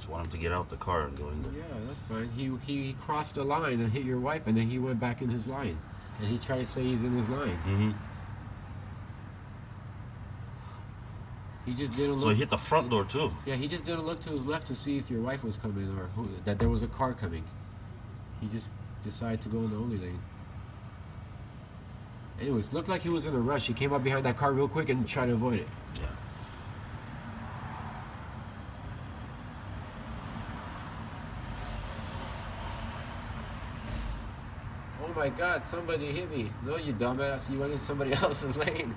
want him to get out the car and go in there. Yeah, that's fine. He crossed the line and hit your wife, and then he went back in his line, and he tried to say he's in his line. Mm-hmm. He just didn't look. So he hit the front door too. Yeah, he just didn't look to his left to see if your wife was coming or that there was a car coming. He just decided to go in the only lane. Anyways, looked like he was in a rush. He came up behind that car real quick and tried to avoid it. Yeah. Oh my God, somebody hit me. No, you dumbass. You went in somebody else's lane.